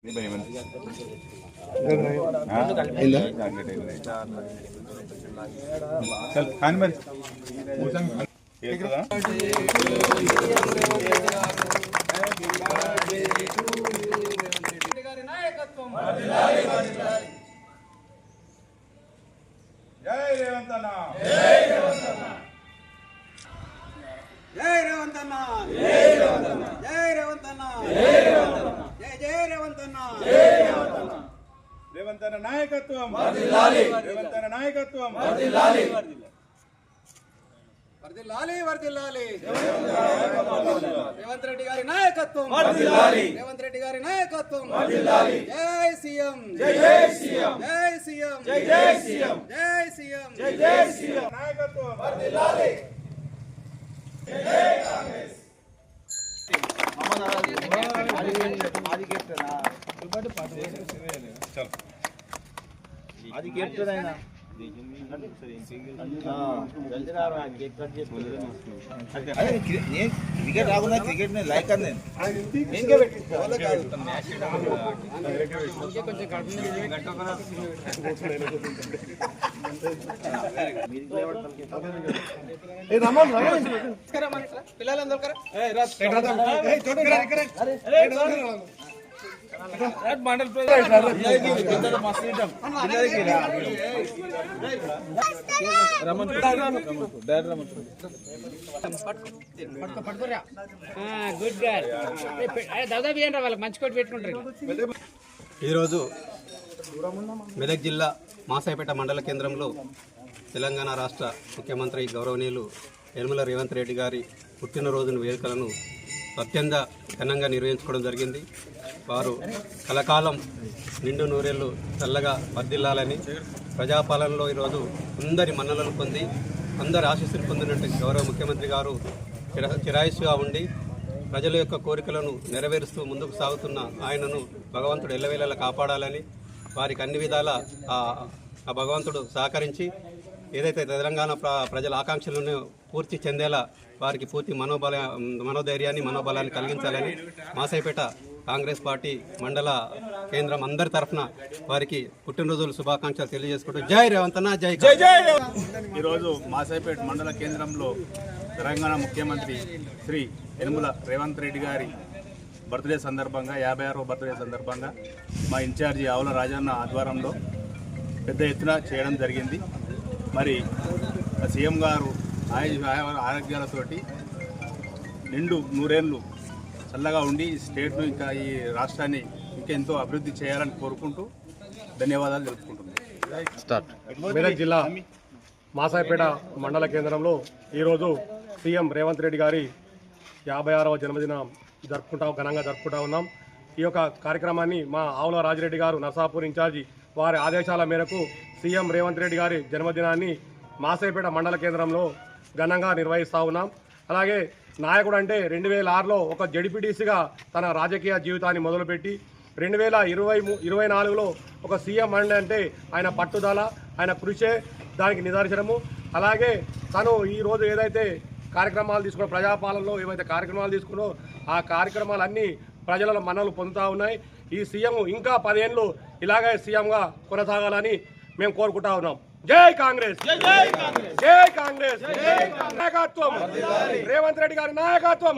జై రేవంత్ అన్న, జై రేవంత్ అన్న, జై రేవంత్ అన్న, జై రేవంత్ అన్న, జై రేవంత్ అన్న, జై రేవంత్ అన్న, జై రేవంత్ అన్న. రేవంత్ అన్న నాయకత్వం వర్ధిల్లాలి, రేవంత్ అన్న నాయకత్వం వర్ధిల్లాలి, వర్ధిల్లాలి, వర్ధిల్లాలి. రేవంత్ రెడ్డి గారి నాయకత్వం వర్ధిల్లాలి, రేవంత్ రెడ్డి గారి నాయకత్వం వర్ధిల్లాలి. జై సీఎం, జై సీఎం, జై సీఎం, జై సీఎం, జై సీఎం, జై సీఎం. నాయకత్వం వర్ధిల్లాలి. క్రికెట్ రాకుండా క్రికెట్ లైక్ అని ఈరోజు మెదక్ జిల్లా మాసాయిపేట మండల కేంద్రంలో తెలంగాణ రాష్ట్ర ముఖ్యమంత్రి గౌరవనీయులు యనమల రేవంత్ రెడ్డి గారి పుట్టినరోజును వేడుకలను అత్యంత ఘనంగా నిర్వహించుకోవడం జరిగింది. వారు కలకాలం నిండు నూరేళ్లు చల్లగా వర్ధిల్లాలని, ప్రజాపాలనలో ఈరోజు అందరి మన్ననలు పొంది అందరి ఆశీస్సులు పొందినట్టు గౌరవ ముఖ్యమంత్రి గారు చిరాయుస్సుగా ఉండి ప్రజల యొక్క కోరికలను నెరవేరుస్తూ ముందుకు సాగుతున్న ఆయనను భగవంతుడు ఎల్లవేళలా కాపాడాలని, వారికి అన్ని విధాల ఆ భగవంతుడు సహకరించి ఏదైతే తెలంగాణ ప్రజల ఆకాంక్షలను పూర్తి చెందేలా వారికి పూర్తి మనోధైర్యాన్ని మనోబలాన్ని కలిగించాలని మాసాయిపేట కాంగ్రెస్ పార్టీ మండల కేంద్రం అందరి తరఫున వారికి పుట్టినరోజుల శుభాకాంక్షలు తెలియజేసుకుంటూ జై రేవంత్ అన్న, జై జై జై. ఈరోజు మాసాయిపేట మండల కేంద్రంలో తెలంగాణ ముఖ్యమంత్రి శ్రీ యనమల రేవంత్ రెడ్డి గారి బర్త్డే సందర్భంగా 56వ బర్త్డే సందర్భంగా మా ఇన్ఛార్జి ఆవుల రాజన్న ఆధ్వర్యంలో పెద్ద ఎత్తున చేయడం జరిగింది. మరి సీఎం గారు ఆరోగ్యాలతోటి నిండు నూరేళ్ళు చల్లగా ఉండి ఈ స్టేట్ను ఇంకా ఈ రాష్ట్రాన్ని ఇంకెంతో అభివృద్ధి చేయాలని కోరుకుంటూ ధన్యవాదాలు తెలుపుకుంటున్నాను. మెదక్ జిల్లా మాసాయిపేట మండల కేంద్రంలో ఈరోజు సీఎం రేవంత్ రెడ్డి గారి 56వ జన్మదినం ఘనంగా జరుపుకుంటా ఉన్నాం. ఈ యొక్క కార్యక్రమాన్ని మా ఆవుల రాజిరెడ్డి గారు నర్సాపూర్ ఇన్ఛార్జి వారి ఆదేశాల మేరకు సీఎం రేవంత్ రెడ్డి గారి జన్మదినాన్ని మాసాయిపేట మండల కేంద్రంలో ఘనంగా నిర్వహిస్తూ ఉన్నాం. అలాగే నాయకుడు అంటే 2006లో ఒక జడ్పీటీసీగా తన రాజకీయ జీవితాన్ని మొదలుపెట్టి 2024లో ఒక సీఎం అంటే ఆయన పట్టుదల, ఆయన కృషే దానికి నిదర్శనము. అలాగే తను ఈరోజు ఏదైతే కార్యక్రమాలు తీసుకున్నో, ప్రజాపాలనలో ఏవైతే కార్యక్రమాలు తీసుకున్నో ఆ కార్యక్రమాలన్నీ ప్రజల మన్ననలు పొందుతూ ఉన్నాయి. ఈ సీఎం ఇంకా 10 ఏళ్ళు ఇలాగే సీఎంగా కొనసాగాలని మేము కోరుకుంటా ఉన్నాం. జై కాంగ్రెస్, జై కాంగ్రెస్, నాయకత్వం రేవంత్ రెడ్డి గారి నాయకత్వం.